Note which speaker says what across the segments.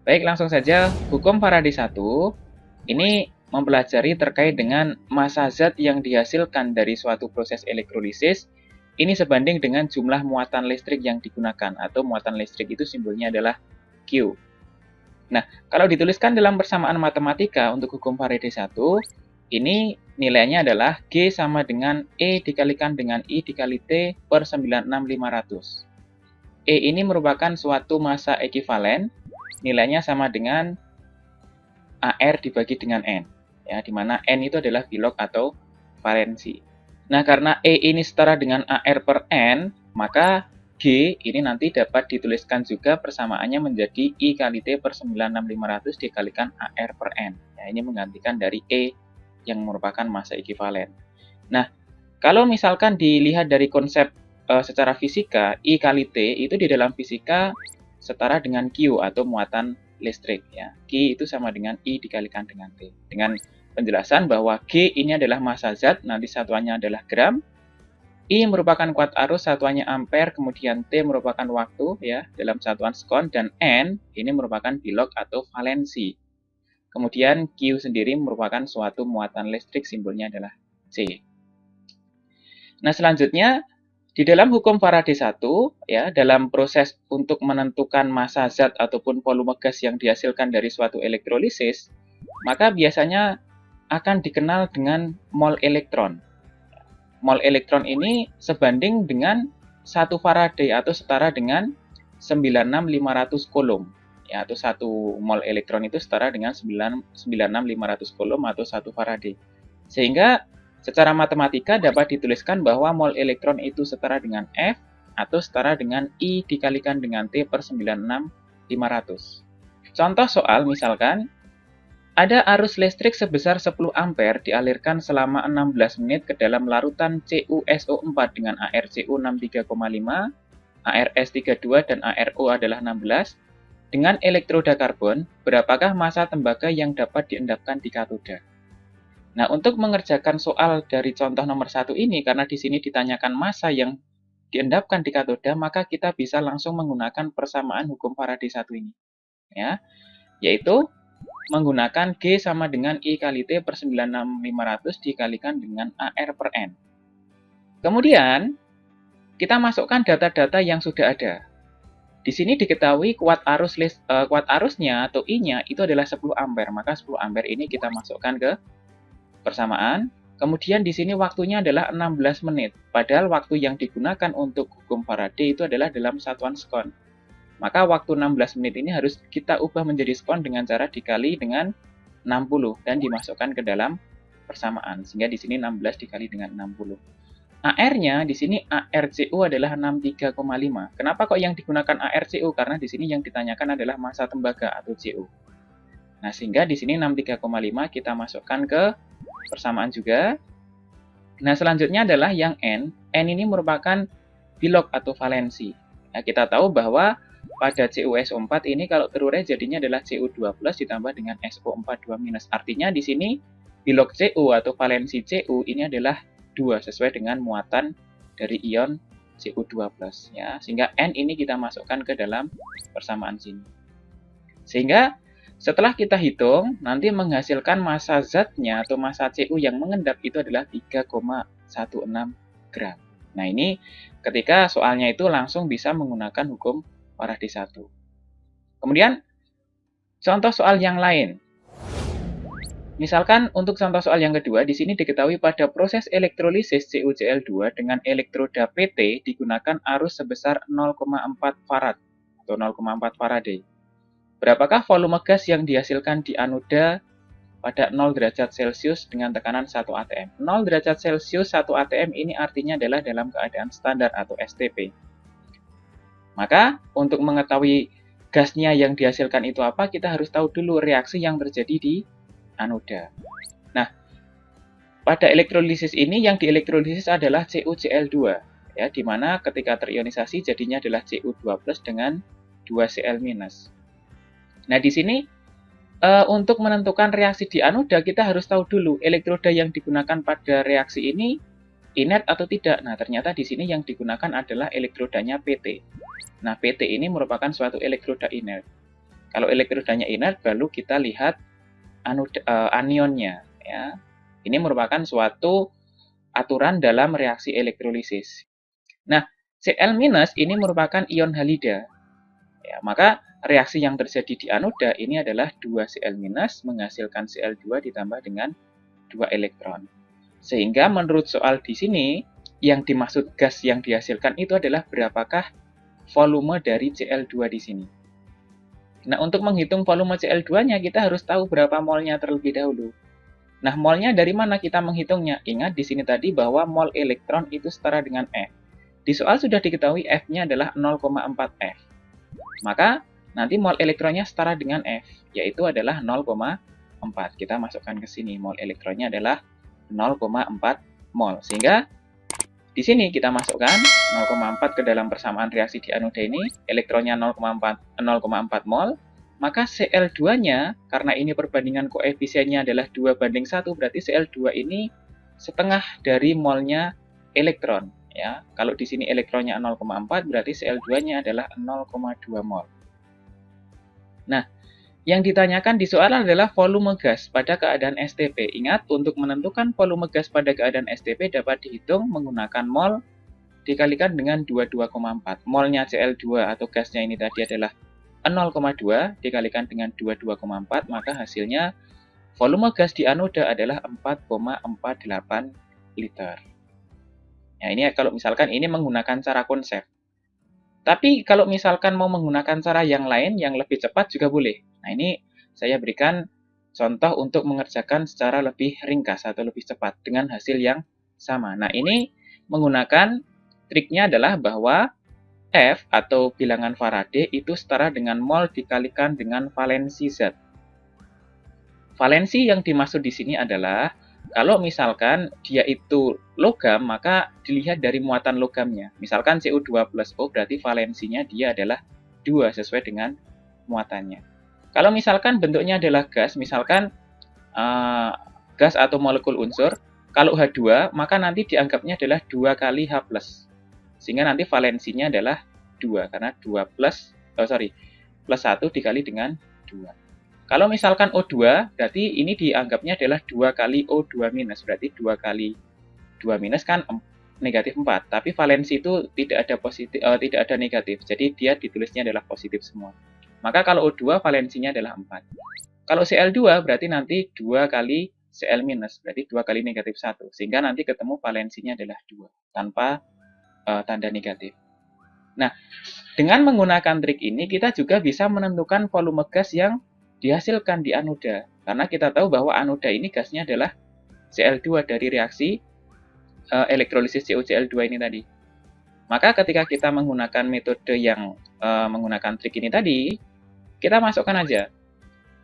Speaker 1: Baik, langsung saja. Hukum Faraday 1 ini mempelajari terkait dengan massa zat yang dihasilkan dari suatu proses elektrolisis. Ini sebanding dengan jumlah muatan listrik yang digunakan, atau muatan listrik itu simbolnya adalah Q. Nah, kalau dituliskan dalam persamaan matematika untuk hukum Faraday 1, ini nilainya adalah G sama dengan E dikalikan dengan I dikali T per 96500. E ini merupakan suatu massa ekivalen, nilainya sama dengan AR dibagi dengan N, ya, di mana N itu adalah bilog atau valensi. Nah, karena E ini setara dengan AR per N, maka G ini nanti dapat dituliskan juga persamaannya menjadi I kali T per 96500 dikalikan AR per N. Ya, ini menggantikan dari E yang merupakan massa ekivalen. Nah, kalau misalkan dilihat dari konsep secara fisika, I kali T itu di dalam fisika setara dengan Q atau muatan listrik. Ya. Q itu sama dengan I dikalikan dengan T. Dengan penjelasan bahwa G ini adalah massa zat, nanti satuannya adalah gram. I merupakan kuat arus, satuannya ampere, kemudian T merupakan waktu ya dalam satuan sekon, dan N ini merupakan bilog atau valensi. Kemudian Q sendiri merupakan suatu muatan listrik, simbolnya adalah C. Nah, selanjutnya di dalam hukum Faraday 1 ya, dalam proses untuk menentukan massa zat ataupun volume gas yang dihasilkan dari suatu elektrolisis, maka biasanya akan dikenal dengan mol elektron. Mol elektron ini sebanding dengan 1 Faraday atau setara dengan 96500 Coulomb. Ya, atau 1 mol elektron itu setara dengan 96500 Coulomb atau 1 Faraday. Sehingga secara matematika dapat dituliskan bahwa mol elektron itu setara dengan F atau setara dengan I dikalikan dengan T per 96500. Contoh soal misalkan, ada arus listrik sebesar 10 ampere dialirkan selama 16 menit ke dalam larutan CuSO4 dengan ArCu 63,5, ArS32 dan ArO adalah 16. Dengan elektroda karbon, berapakah massa tembaga yang dapat diendapkan di katoda? Nah, untuk mengerjakan soal dari contoh nomor 1 ini, karena di sini ditanyakan massa yang diendapkan di katoda, maka kita bisa langsung menggunakan persamaan hukum Faraday 1 ini. Ya, yaitu menggunakan G sama dengan I kali T per 96500 dikalikan dengan AR per N. Kemudian, kita masukkan data-data yang sudah ada. Di sini diketahui kuat arusnya atau I-nya itu adalah 10 ampere, maka 10 ampere ini kita masukkan ke persamaan. Kemudian di sini waktunya adalah 16 menit, padahal waktu yang digunakan untuk hukum Faraday itu adalah dalam satuan sekon. Maka waktu 16 menit ini harus kita ubah menjadi sekon dengan cara dikali dengan 60 dan dimasukkan ke dalam persamaan. Sehingga di sini 16 dikali dengan 60. AR-nya di sini ArCu adalah 63,5. Kenapa kok yang digunakan ArCu? Karena di sini yang ditanyakan adalah massa tembaga atau Cu. Nah, sehingga di sini 63,5 kita masukkan ke persamaan juga. Nah, selanjutnya adalah yang N. N ini merupakan bilog atau valensi. Nah, kita tahu bahwa pada CuSO4 ini kalau terurai jadinya adalah Cu2+ ditambah dengan SO42-. Artinya di sini bilog Cu atau valensi Cu ini adalah 2 sesuai dengan muatan dari ion Cu2+. Ya. Sehingga N ini kita masukkan ke dalam persamaan sini. Sehingga setelah kita hitung, nanti menghasilkan massa zatnya atau massa Cu yang mengendap itu adalah 3,16 gram. Nah, ini ketika soalnya itu langsung bisa menggunakan hukum Faraday 1. Kemudian, contoh soal yang lain. Misalkan untuk contoh soal yang kedua, di sini diketahui pada proses elektrolisis CuCl2 dengan elektroda PT digunakan arus sebesar 0,4 farad atau 0,4 Faraday. Berapakah volume gas yang dihasilkan di anoda pada 0 derajat Celcius dengan tekanan 1 atm? 0 derajat Celcius 1 atm ini artinya adalah dalam keadaan standar atau STP. Maka, untuk mengetahui gasnya yang dihasilkan itu apa, kita harus tahu dulu reaksi yang terjadi di anoda. Nah, pada elektrolisis ini yang dielektrolisis adalah CuCl2, ya, di mana ketika terionisasi jadinya adalah Cu2+ dengan 2Cl-. Nah, di sini untuk menentukan reaksi di anoda, kita harus tahu dulu elektroda yang digunakan pada reaksi ini inert atau tidak. Nah, ternyata di sini yang digunakan adalah elektrodanya PT. Nah, PT ini merupakan suatu elektroda inert. Kalau elektrodanya inert, baru kita lihat anionnya. Ya. Ini merupakan suatu aturan dalam reaksi elektrolisis. Nah, Cl- ini merupakan ion halida. Ya, maka reaksi yang terjadi di anoda ini adalah 2Cl- menghasilkan Cl2 ditambah dengan 2 elektron. Sehingga menurut soal di sini, yang dimaksud gas yang dihasilkan itu adalah berapakah volume dari Cl2 di sini. Nah, untuk menghitung volume Cl2-nya, kita harus tahu berapa molnya terlebih dahulu. Nah, molnya dari mana kita menghitungnya? Ingat di sini tadi bahwa mol elektron itu setara dengan F. Di soal sudah diketahui F-nya adalah 0,4 F. Maka nanti mol elektronnya setara dengan F, yaitu adalah 0,4. Kita masukkan ke sini, mol elektronnya adalah 0,4 mol. Sehingga di sini kita masukkan 0,4 ke dalam persamaan reaksi di anoda ini, elektronnya 0,4 mol, maka Cl2-nya, karena ini perbandingan koefisiennya adalah 2:1, berarti Cl2 ini setengah dari molnya elektron. Ya, kalau di sini elektronnya 0,4, berarti Cl2-nya adalah 0,2 mol. Nah, yang ditanyakan di soal adalah volume gas pada keadaan STP. Ingat, untuk menentukan volume gas pada keadaan STP dapat dihitung menggunakan mol dikalikan dengan 22,4. Molnya Cl2 atau gasnya ini tadi adalah 0,2 dikalikan dengan 22,4, maka hasilnya volume gas di anoda adalah 4,48 liter. Nah, ini kalau misalkan ini menggunakan cara konsep. Tapi kalau misalkan mau menggunakan cara yang lain yang lebih cepat juga boleh. Nah, ini saya berikan contoh untuk mengerjakan secara lebih ringkas atau lebih cepat dengan hasil yang sama. Nah, ini menggunakan triknya adalah bahwa F atau bilangan Faraday itu setara dengan mol dikalikan dengan valensi Z. Valensi yang dimaksud di sini adalah kalau misalkan dia itu logam, maka dilihat dari muatan logamnya. Misalkan Cu2 plus O berarti valensinya dia adalah 2 sesuai dengan muatannya. Kalau misalkan bentuknya adalah gas, misalkan gas atau molekul unsur, kalau H2 maka nanti dianggapnya adalah 2 kali H+. Sehingga nanti valensinya adalah 2 karena 2 plus 1 dikali dengan 2. Kalau misalkan O2, berarti ini dianggapnya adalah 2 kali O2 minus. Berarti 2 kali 2 minus kan negatif 4. Tapi valensi itu tidak ada positif, tidak ada negatif. Jadi dia ditulisnya adalah positif semua. Maka kalau O2 valensinya adalah 4. Kalau Cl2 berarti nanti 2 kali Cl minus. Berarti 2 kali negatif 1. Sehingga nanti ketemu valensinya adalah 2. Tanpa tanda negatif. Nah, dengan menggunakan trik ini kita juga bisa menentukan volume gas yang dihasilkan di anoda. Karena kita tahu bahwa anoda ini gasnya adalah Cl2 dari reaksi elektrolisis CuCl2 ini tadi. Maka ketika kita menggunakan metode yang menggunakan trik ini tadi, kita masukkan aja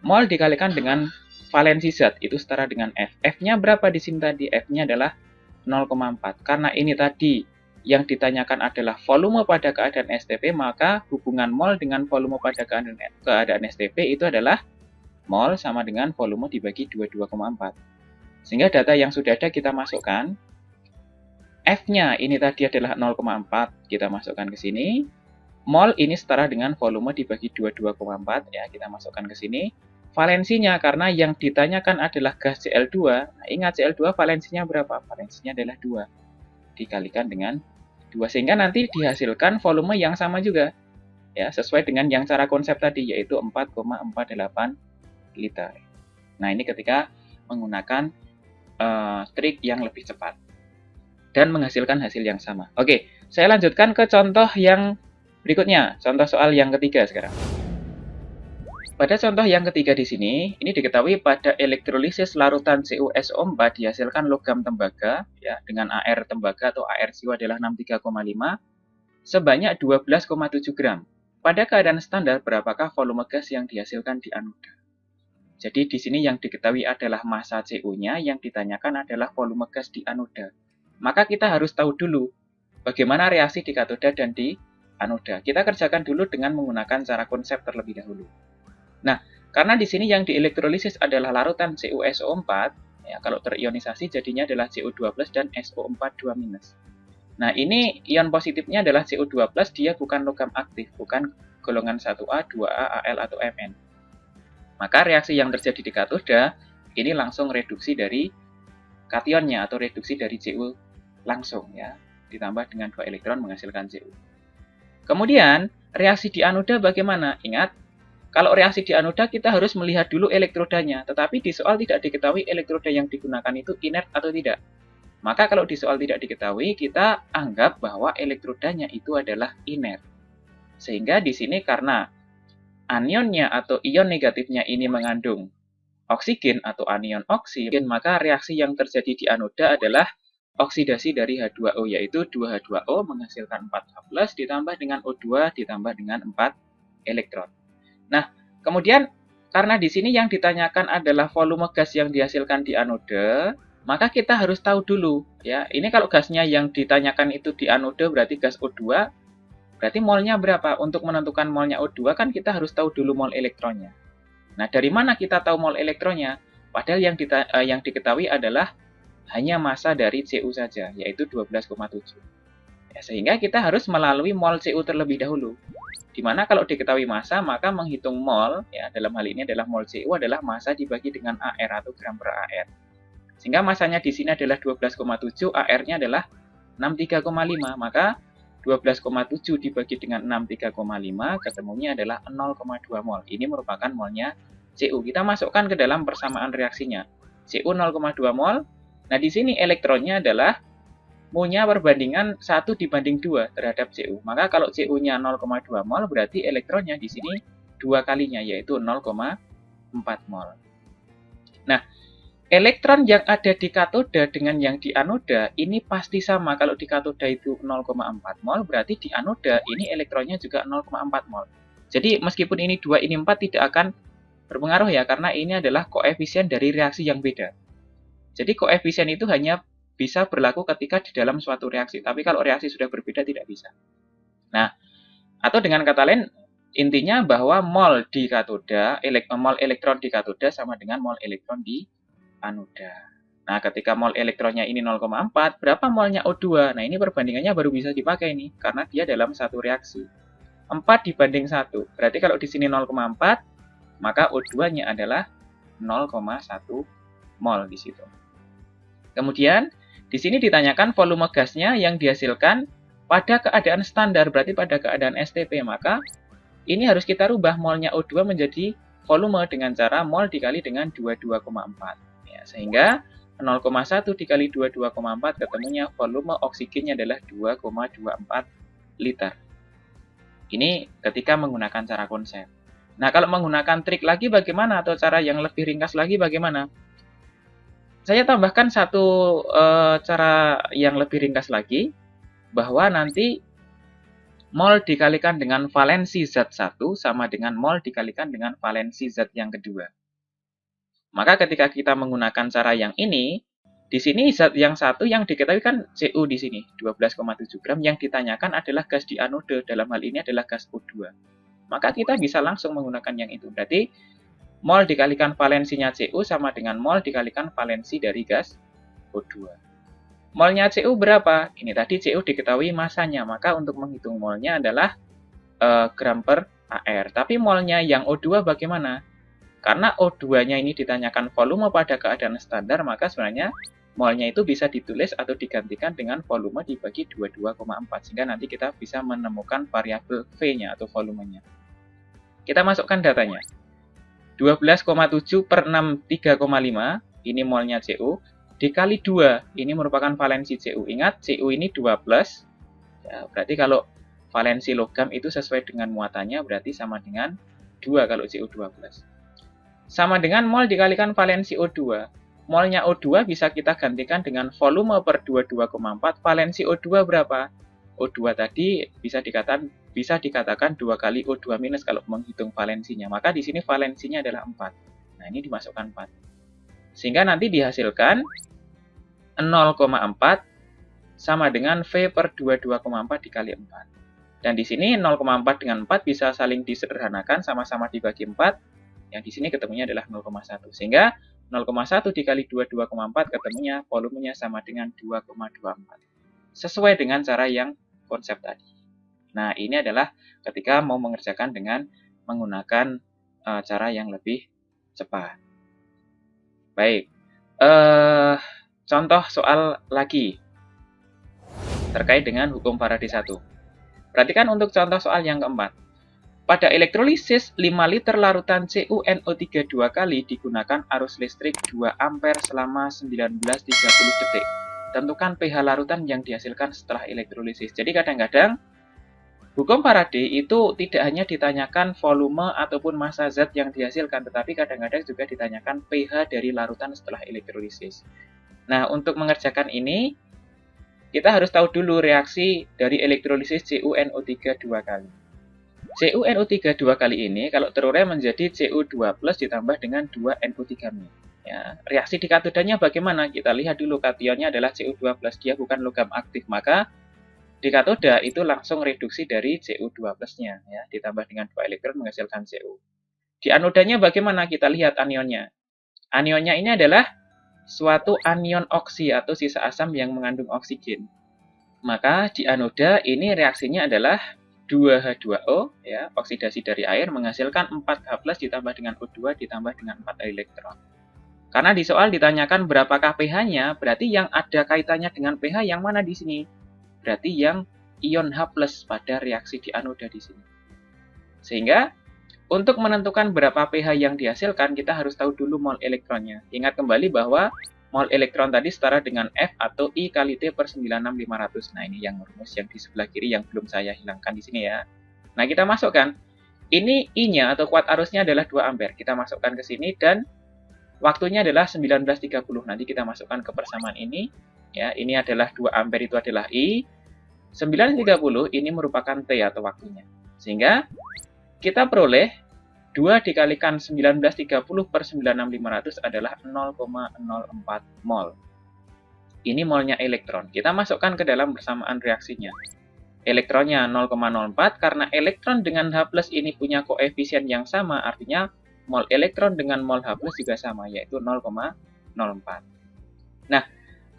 Speaker 1: mol dikalikan dengan valensi Z itu setara dengan F. F-nya berapa di sini tadi? F-nya adalah 0,4. Karena ini tadi yang ditanyakan adalah volume pada keadaan STP, maka hubungan mol dengan volume pada keadaan STP itu adalah mol sama dengan volume dibagi 22,4. Sehingga data yang sudah ada kita masukkan. F-nya ini tadi adalah 0,4, kita masukkan ke sini. Mol ini setara dengan volume dibagi 22,4, ya kita masukkan ke sini. Valensinya, karena yang ditanyakan adalah gas Cl2, nah ingat Cl2 valensinya berapa? Valensinya adalah 2, dikalikan dengan 2, sehingga nanti dihasilkan volume yang sama juga, ya sesuai dengan yang cara konsep tadi, yaitu 4,48 liter. Nah, ini ketika menggunakan trik yang lebih cepat dan menghasilkan hasil yang sama. Oke, saya lanjutkan ke contoh yang berikutnya, contoh soal yang ketiga sekarang. Pada contoh yang ketiga di sini, ini diketahui pada elektrolisis larutan CuSO4 dihasilkan logam tembaga ya dengan AR tembaga atau AR SiO adalah 63,5 sebanyak 12,7 gram. Pada keadaan standar, berapakah volume gas yang dihasilkan di anoda? Jadi di sini yang diketahui adalah massa Cu-nya, yang ditanyakan adalah volume gas di anoda. Maka kita harus tahu dulu bagaimana reaksi di katoda dan di anoda. Kita kerjakan dulu dengan menggunakan cara konsep terlebih dahulu. Nah, karena di sini yang dielektrolisis adalah larutan CuSO4, ya, kalau terionisasi jadinya adalah Cu2+ dan SO4 2-. Nah, ini ion positifnya adalah Cu2+, dia bukan logam aktif, bukan golongan 1A, 2A, Al, atau Mn. Maka reaksi yang terjadi di katoda ini langsung reduksi dari kationnya atau reduksi dari Cu langsung ya, ditambah dengan 2 elektron menghasilkan Cu. Kemudian reaksi di anoda bagaimana? Ingat, kalau reaksi di anoda kita harus melihat dulu elektrodanya, tetapi di soal tidak diketahui elektroda yang digunakan itu inert atau tidak. Maka kalau di soal tidak diketahui, kita anggap bahwa elektrodanya itu adalah inert. Sehingga di sini karena anionnya atau ion negatifnya ini mengandung oksigen atau anion oksigen, maka reaksi yang terjadi di anoda adalah oksidasi dari H2O, yaitu 2H2O menghasilkan 4H+, ditambah dengan O2, ditambah dengan 4 elektron. Nah, kemudian karena di sini yang ditanyakan adalah volume gas yang dihasilkan di anoda, maka kita harus tahu dulu, ya. Ini kalau gasnya yang ditanyakan itu di anoda berarti gas O2, berarti molnya berapa? Untuk menentukan molnya O2 kan kita harus tahu dulu mol elektronnya. Nah, dari mana kita tahu mol elektronnya? Padahal yang diketahui adalah hanya massa dari Cu saja, yaitu 12,7. Ya, sehingga kita harus melalui mol Cu terlebih dahulu. Dimana kalau diketahui massa, maka menghitung mol, ya dalam hal ini adalah mol Cu adalah massa dibagi dengan AR atau gram per AR. Sehingga massanya di sini adalah 12,7, AR-nya adalah 63,5, maka 12,7 dibagi dengan 63,5, ketemunya adalah 0,2 mol. Ini merupakan molnya Cu. Kita masukkan ke dalam persamaan reaksinya. Cu 0,2 mol. Nah, di sini elektronnya adalah Mu-nya perbandingan 1 dibanding 2 terhadap Cu. Maka kalau Cu-nya 0,2 mol, berarti elektronnya di sini 2 kalinya, yaitu 0,4 mol. Nah, elektron yang ada di katoda dengan yang di anoda ini pasti sama. Kalau di katoda itu 0,4 mol, berarti di anoda ini elektronnya juga 0,4 mol. Jadi meskipun ini 2, ini 4 tidak akan berpengaruh ya, karena ini adalah koefisien dari reaksi yang beda. Jadi koefisien itu hanya bisa berlaku ketika di dalam suatu reaksi. Tapi kalau reaksi sudah berbeda tidak bisa. Nah, atau dengan kata lain, intinya bahwa mol di katoda, mol elektron di katoda sama dengan mol elektron di anoda. Nah, ketika mol elektronnya ini 0,4, berapa molnya O2? Nah, ini perbandingannya baru bisa dipakai nih, karena dia dalam satu reaksi. 4 dibanding 1. Berarti kalau di sini 0,4, maka O2-nya adalah 0,1 mol di situ. Kemudian, di sini ditanyakan volume gasnya yang dihasilkan pada keadaan standar, berarti pada keadaan STP. Maka, ini harus kita rubah molnya O2 menjadi volume dengan cara mol dikali dengan 22,4. Ya, sehingga 0,1 dikali 22,4 ketemunya volume oksigennya adalah 2,24 liter. Ini ketika menggunakan cara konsep. Nah, kalau menggunakan trik lagi bagaimana? Atau cara yang lebih ringkas lagi bagaimana? Saya tambahkan satu cara yang lebih ringkas lagi, bahwa nanti mol dikalikan dengan valensi Z1 sama dengan mol dikalikan dengan valensi Z yang kedua. Maka ketika kita menggunakan cara yang ini, di sini zat yang satu yang diketahui kan Cu di sini, 12,7 gram. Yang ditanyakan adalah gas di anoda, dalam hal ini adalah gas O2. Maka kita bisa langsung menggunakan yang itu. Berarti mol dikalikan valensinya Cu sama dengan mol dikalikan valensi dari gas O2. Molnya Cu berapa? Ini tadi Cu diketahui masanya, maka untuk menghitung molnya adalah gram per AR. Tapi molnya yang O2 bagaimana? Karena O2-nya ini ditanyakan volume pada keadaan standar, maka sebenarnya molnya itu bisa ditulis atau digantikan dengan volume dibagi 22,4. Sehingga nanti kita bisa menemukan variabel V-nya atau volumenya. Kita masukkan datanya. 12,7 per 63,5, ini molnya Cu, dikali 2, ini merupakan valensi Cu. Ingat, Cu ini 2+, ya, berarti kalau valensi logam itu sesuai dengan muatannya, berarti sama dengan 2 kalau Cu 2+. Sama dengan mol dikalikan valensi O2. Molnya O2 bisa kita gantikan dengan volume per 22,4, valensi O2 berapa? O2 tadi bisa dikatakan 2 kali O2 minus kalau menghitung valensinya. Maka di sini valensinya adalah 4. Nah, ini dimasukkan 4. Sehingga nanti dihasilkan 0,4 sama dengan V per 22,4 dikali 4. Dan di sini 0,4 dengan 4 bisa saling disederhanakan, sama-sama dibagi 4. Yang di sini ketemunya adalah 0,1. Sehingga 0,1 dikali 22,4 ketemunya volumenya sama dengan 2,24. Sesuai dengan cara yang konsep tadi. Nah, ini adalah ketika mau mengerjakan dengan menggunakan cara yang lebih cepat. Baik, contoh soal lagi terkait dengan hukum Faraday 1. Perhatikan untuk contoh soal yang keempat. Pada elektrolisis, 5 liter larutan CuNO3 2 kali digunakan arus listrik 2 ampere selama 1930 detik. Tentukan pH larutan yang dihasilkan setelah elektrolisis. Jadi kadang-kadang hukum Faraday itu tidak hanya ditanyakan volume ataupun massa zat yang dihasilkan, tetapi kadang-kadang juga ditanyakan pH dari larutan setelah elektrolisis. Nah, untuk mengerjakan ini, kita harus tahu dulu reaksi dari elektrolisis CuNO3 2 kali. CuNO3 2 kali ini kalau terurai menjadi Cu2 plus ditambah dengan 2 NO3 min. Ya, reaksi di katodanya bagaimana? Kita lihat dulu kationnya adalah Cu2 plus, dia bukan logam aktif, maka di katoda itu langsung reduksi dari Cu2 plusnya, ya, ditambah dengan 2 elektron menghasilkan Cu. Di anodanya bagaimana? Kita lihat anionnya. Anionnya ini adalah suatu anion oksi atau sisa asam yang mengandung oksigen. Maka di anoda ini reaksinya adalah 2H2O, ya, oksidasi dari air menghasilkan 4H+ ditambah dengan O2 ditambah dengan 4 elektron. Karena di soal ditanyakan berapakah pH-nya, berarti yang ada kaitannya dengan pH yang mana di sini? Berarti yang ion H+ pada reaksi di anoda di sini. Sehingga untuk menentukan berapa pH yang dihasilkan, kita harus tahu dulu mol elektronnya. Ingat kembali bahwa mol elektron tadi setara dengan F atau I kali T per 96500. Nah, ini yang rumus yang di sebelah kiri yang belum saya hilangkan di sini ya. Nah, kita masukkan. Ini I-nya atau kuat arusnya adalah 2 ampere. Kita masukkan ke sini dan waktunya adalah 1930. Nanti kita masukkan ke persamaan ini. Ya, ini adalah 2 ampere itu adalah I. 930 ini merupakan T atau waktunya. Sehingga kita peroleh 2 dikalikan 1930 per 96500 adalah 0,04 mol. Ini molnya elektron. Kita masukkan ke dalam persamaan reaksinya. Elektronnya 0,04, karena elektron dengan H+ ini punya koefisien yang sama, artinya mol elektron dengan mol H+ juga sama, yaitu 0,04. Nah,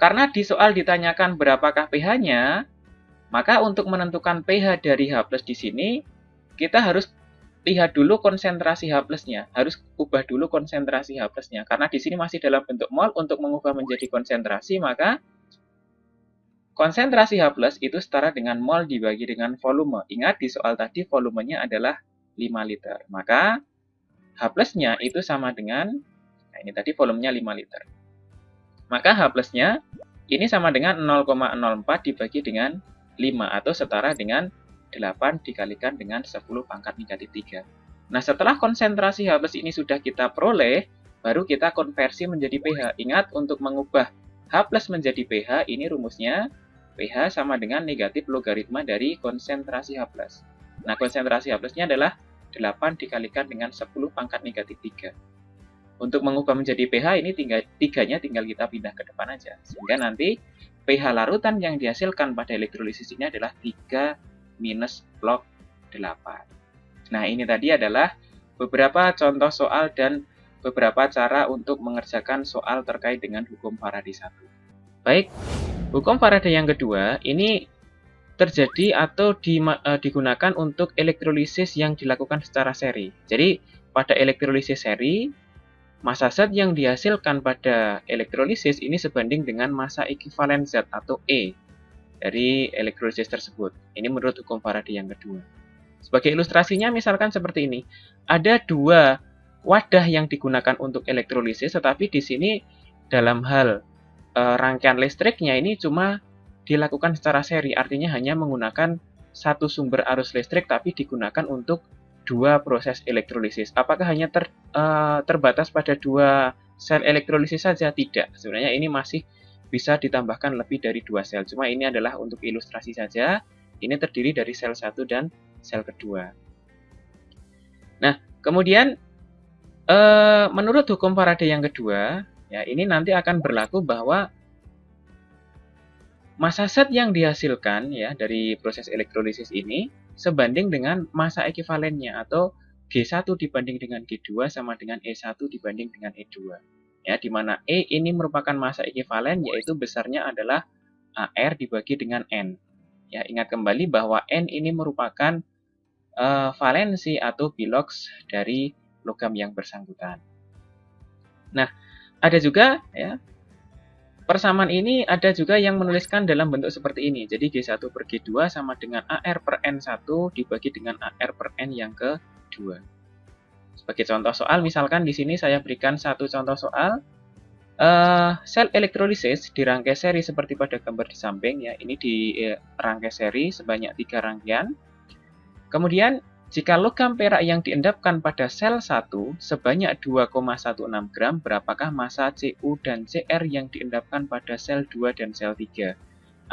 Speaker 1: karena di soal ditanyakan berapakah pH-nya, maka untuk menentukan pH dari H+ di sini, kita harus lihat dulu konsentrasi H+-nya. Harus ubah dulu konsentrasi H+-nya. Karena di sini masih dalam bentuk mol, untuk mengubah menjadi konsentrasi, maka konsentrasi H+ itu setara dengan mol dibagi dengan volume. Ingat di soal tadi volumenya adalah 5 liter. Maka H+-nya itu sama dengan, nah ini tadi volumenya 5 liter. Maka H+-nya ini sama dengan 0,04 dibagi dengan 5 atau setara dengan 8 dikalikan dengan 10 pangkat negatif 3. Nah, setelah konsentrasi H+ ini sudah kita peroleh, baru kita konversi menjadi pH. Ingat, untuk mengubah H+ menjadi pH, ini rumusnya pH sama dengan negatif logaritma dari konsentrasi H+. Nah, konsentrasi H+-nya adalah 8 dikalikan dengan 10 pangkat negatif 3. Untuk mengubah menjadi pH, ini tiganya tinggal kita pindah ke depan aja. Sehingga nanti pH larutan yang dihasilkan pada elektrolisis ini adalah 3 minus log 8. Nah, ini tadi adalah beberapa contoh soal dan beberapa cara untuk mengerjakan soal terkait dengan hukum Faraday 1. Baik, hukum Faraday yang kedua ini terjadi atau digunakan untuk elektrolisis yang dilakukan secara seri. Jadi, pada elektrolisis seri, massa zat yang dihasilkan pada elektrolisis ini sebanding dengan massa ekivalen zat atau E dari elektrolisis tersebut. Ini menurut hukum Faraday yang kedua. Sebagai ilustrasinya misalkan seperti ini. Ada 2 wadah yang digunakan untuk elektrolisis, tetapi di sini dalam hal rangkaian listriknya ini cuma dilakukan secara seri, artinya hanya menggunakan satu sumber arus listrik tapi digunakan untuk 2 proses elektrolisis. Apakah hanya terbatas pada 2 sel elektrolisis saja? Tidak. Sebenarnya ini masih bisa ditambahkan lebih dari 2 sel. Cuma ini adalah untuk ilustrasi saja. Ini terdiri dari sel 1 dan sel kedua. Nah, kemudian menurut hukum Faraday yang kedua, ya ini nanti akan berlaku bahwa massa zat yang dihasilkan ya dari proses elektrolisis ini sebanding dengan massa ekivalennya atau G1 dibanding dengan G2 sama dengan E1 dibanding dengan E2. Ya, di mana E ini merupakan massa ekivalen, yaitu besarnya adalah AR dibagi dengan N. Ya, ingat kembali bahwa N ini merupakan valensi atau bilox dari logam yang bersangkutan. Nah, ada juga ya, persamaan ini ada juga yang menuliskan dalam bentuk seperti ini. Jadi G1 per G2 sama dengan AR per N1 dibagi dengan AR per N yang kedua. Sebagai contoh soal, misalkan di sini saya berikan satu contoh soal. Sel elektrolisis dirangkai seri seperti pada gambar di samping ya. Ini dirangkai seri sebanyak 3 rangkaian. Kemudian jika logam perak yang diendapkan pada sel 1 sebanyak 2,16 gram, berapakah massa Cu dan Cr yang diendapkan pada sel 2 dan sel 3?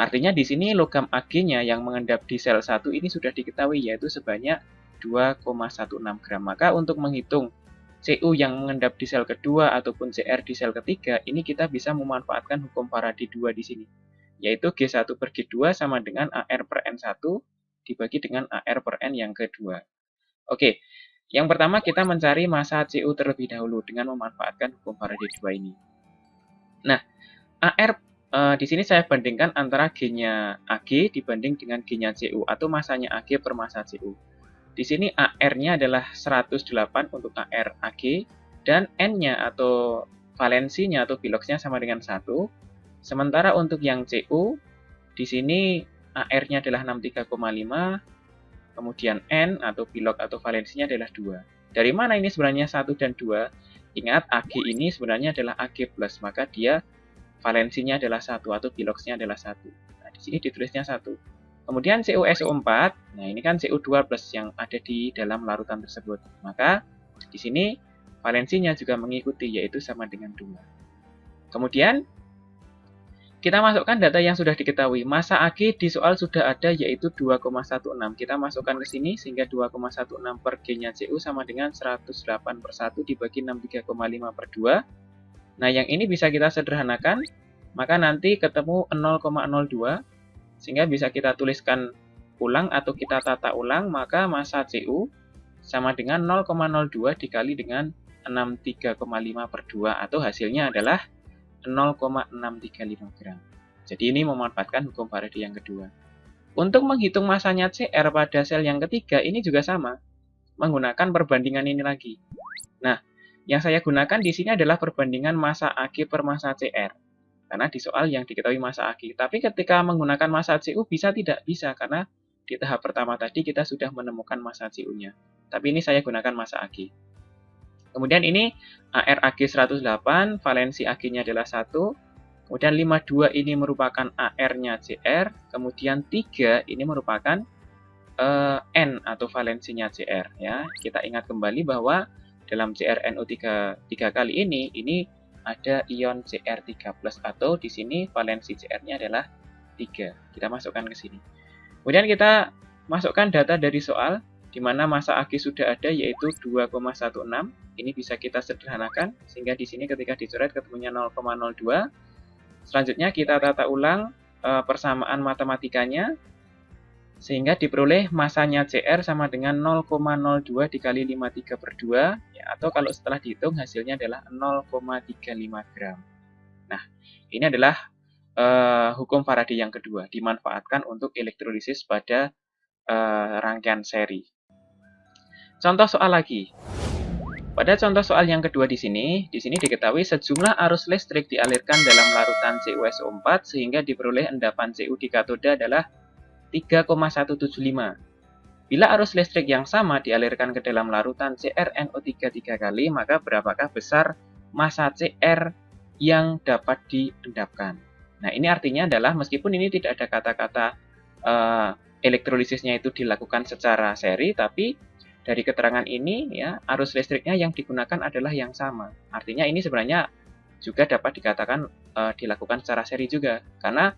Speaker 1: Artinya di sini logam Ag-nya yang mengendap di sel 1 ini sudah diketahui yaitu sebanyak 2,16 gram. Maka untuk menghitung Cu yang mengendap di sel kedua ataupun Cr di sel ketiga, ini kita bisa memanfaatkan hukum Faraday 2 di sini, yaitu G1 per G2 sama dengan AR per N1 dibagi dengan AR per N yang kedua. Oke, yang pertama kita mencari massa Cu terlebih dahulu dengan memanfaatkan hukum Faraday 2 ini. Nah, AR di sini saya bandingkan antara G-nya Ag dibanding dengan G-nya Cu atau massanya Ag per massa Cu. Di sini AR-nya adalah 108 untuk AR Ag dan N-nya atau valensinya atau piloksnya sama dengan 1. Sementara untuk yang Cu di sini AR-nya adalah 63,5, kemudian N atau pilok atau valensinya adalah 2. Dari mana ini sebenarnya 1 dan 2? Ingat Ag ini sebenarnya adalah Ag+, maka dia valensinya adalah 1 atau piloksnya adalah 1. Nah, di sini ditulisnya 1. Kemudian CuSO4, nah ini kan Cu2 plus yang ada di dalam larutan tersebut. Maka di sini valensinya juga mengikuti, yaitu sama dengan 2. Kemudian kita masukkan data yang sudah diketahui. Massa Ag di soal sudah ada, yaitu 2,16. Kita masukkan ke sini, sehingga 2,16 per G-nya Cu sama dengan 108 per 1 dibagi 63,5 per 2. Nah, yang ini bisa kita sederhanakan, maka nanti ketemu 0,02, sehingga bisa kita tuliskan ulang atau kita tata ulang, maka massa Cu sama dengan 0,02 dikali dengan 63,5 per 2, atau hasilnya adalah 0,635 gram. Jadi ini memanfaatkan hukum Faraday yang kedua. Untuk menghitung massanya Cr pada sel yang ketiga, ini juga sama, menggunakan perbandingan ini lagi. Nah, yang saya gunakan di sini adalah perbandingan massa Ag per massa Cr. Karena di soal yang diketahui massa Ag. Tapi ketika menggunakan massa Cu bisa tidak? Bisa, karena di tahap pertama tadi kita sudah menemukan massa Cu-nya. Tapi ini saya gunakan massa Ag. Kemudian ini AR Ag 108, valensi Ag-nya adalah 1. Kemudian 52 ini merupakan AR-nya Cr. Kemudian 3 ini merupakan N atau valensinya Cr. Ya. Kita ingat kembali bahwa dalam CrNO3 kali ini ada ion Cr3+, atau di sini valensi Cr-nya adalah 3. Kita masukkan ke sini. Kemudian kita masukkan data dari soal, di mana massa Ag sudah ada, yaitu 2,16. Ini bisa kita sederhanakan, sehingga di sini ketika dicoret ketemunya 0,02. Selanjutnya kita tata ulang persamaan matematikanya, sehingga diperoleh massanya Cr sama dengan 0,02 dikali 53 per 2, ya, atau kalau setelah dihitung hasilnya adalah 0,35 gram. Nah, ini adalah hukum Faraday yang kedua, dimanfaatkan untuk elektrolisis pada rangkaian seri. Contoh soal lagi. Pada contoh soal yang kedua di sini diketahui sejumlah arus listrik dialirkan dalam larutan CuSO4 sehingga diperoleh endapan Cu di katoda adalah 3,175. Bila arus listrik yang sama dialirkan ke dalam larutan CrNO3 3 kali, maka berapakah besar massa Cr yang dapat diendapkan? Nah, ini artinya adalah meskipun ini tidak ada kata-kata elektrolisisnya itu dilakukan secara seri, tapi dari keterangan ini ya arus listriknya yang digunakan adalah yang sama. Artinya ini sebenarnya juga dapat dikatakan dilakukan secara seri juga, karena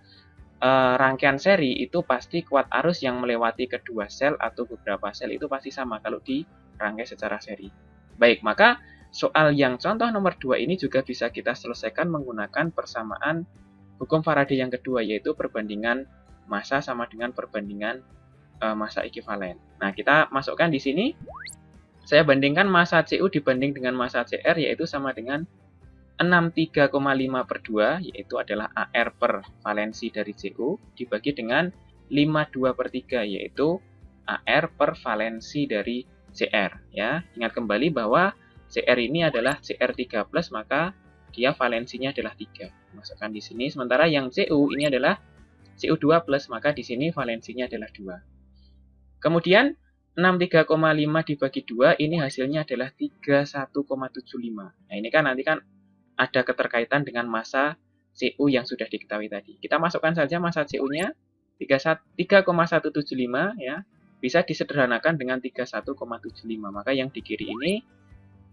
Speaker 1: rangkaian seri itu pasti kuat arus yang melewati kedua sel atau beberapa sel itu pasti sama kalau dirangkai secara seri. Baik, maka soal yang contoh nomor 2 ini juga bisa kita selesaikan menggunakan persamaan hukum Faraday yang kedua, yaitu perbandingan massa sama dengan perbandingan massa ekivalen. Nah, kita masukkan di sini, saya bandingkan massa Cu dibanding dengan massa Cr, yaitu sama dengan 63,5 per 2, yaitu adalah AR per valensi dari Cu, dibagi dengan 52 per 3, yaitu AR per valensi dari Cr. Ya. Ingat kembali bahwa CR ini adalah CR3+, maka dia valensinya adalah 3. Masukkan di sini. Sementara yang Cu ini adalah Cu2+, maka di sini valensinya adalah 2. Kemudian 63,5 dibagi 2 ini hasilnya adalah 31,75. Nah, ini kan nanti kan ada keterkaitan dengan massa Cu yang sudah diketahui tadi. Kita masukkan saja massa Cu-nya 3,175 ya. Bisa disederhanakan dengan 31,75. Maka yang di kiri ini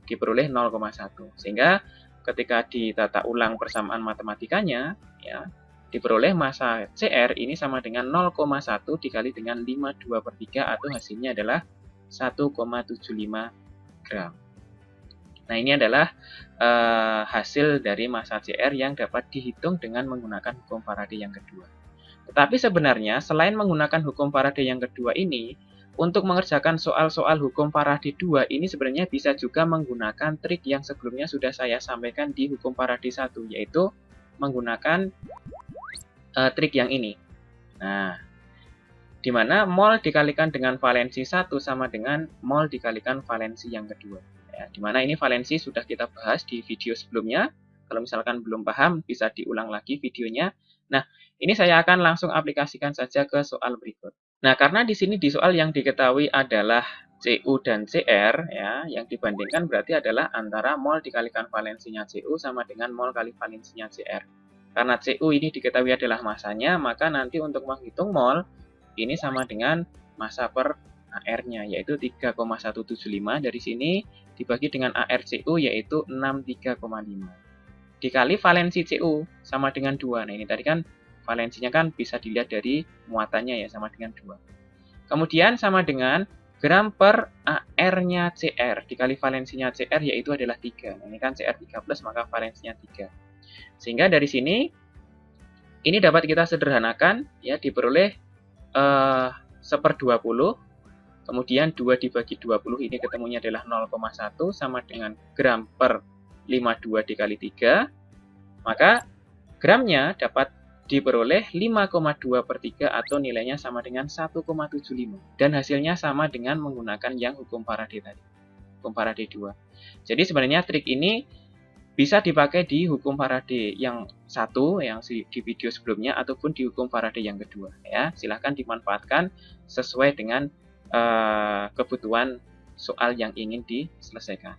Speaker 1: diperoleh 0,1. Sehingga ketika ditata ulang persamaan matematikanya ya, diperoleh massa Cr ini sama dengan 0,1 dikali dengan 52/3 atau hasilnya adalah 1,75 gram. Nah, ini adalah hasil dari massa Cr yang dapat dihitung dengan menggunakan hukum Faraday yang kedua. Tetapi sebenarnya selain menggunakan hukum Faraday yang kedua ini, untuk mengerjakan soal-soal hukum Faraday 2 ini sebenarnya bisa juga menggunakan trik yang sebelumnya sudah saya sampaikan di hukum Faraday 1, yaitu menggunakan trik yang ini. Nah, di mana mol dikalikan dengan valensi 1 sama dengan mol dikalikan valensi yang kedua. Ya, di mana ini valensi sudah kita bahas di video sebelumnya. Kalau misalkan belum paham, bisa diulang lagi videonya. Nah, ini saya akan langsung aplikasikan saja ke soal berikut. Nah, karena di sini di soal yang diketahui adalah Cu dan Cr, ya, yang dibandingkan berarti adalah antara mol dikalikan valensinya Cu sama dengan mol kali valensinya Cr. Karena Cu ini diketahui adalah massanya, maka nanti untuk menghitung mol, ini sama dengan massa per AR-nya, yaitu 3,175 dari sini, dibagi dengan ARCU, yaitu 63,5. Dikali valensi Cu, sama dengan 2. Nah, ini tadi kan valensinya kan bisa dilihat dari muatannya ya, sama dengan 2. Kemudian sama dengan gram per AR-nya Cr, dikali valensinya Cr, yaitu adalah 3. Nah, ini kan Cr3+, maka valensinya 3. Sehingga dari sini, ini dapat kita sederhanakan, ya, diperoleh 1/20, kemudian 2 dibagi 20, ini ketemunya adalah 0,1, sama dengan gram per 52 dikali 3, maka gramnya dapat diperoleh 5,2/3 atau nilainya sama dengan 1,75. Dan hasilnya sama dengan menggunakan yang hukum Faraday tadi, hukum Faraday 2. Jadi sebenarnya trik ini bisa dipakai di hukum Faraday yang satu, yang di video sebelumnya, ataupun di hukum Faraday yang kedua. Ya, silahkan dimanfaatkan sesuai dengan kebutuhan soal yang ingin diselesaikan.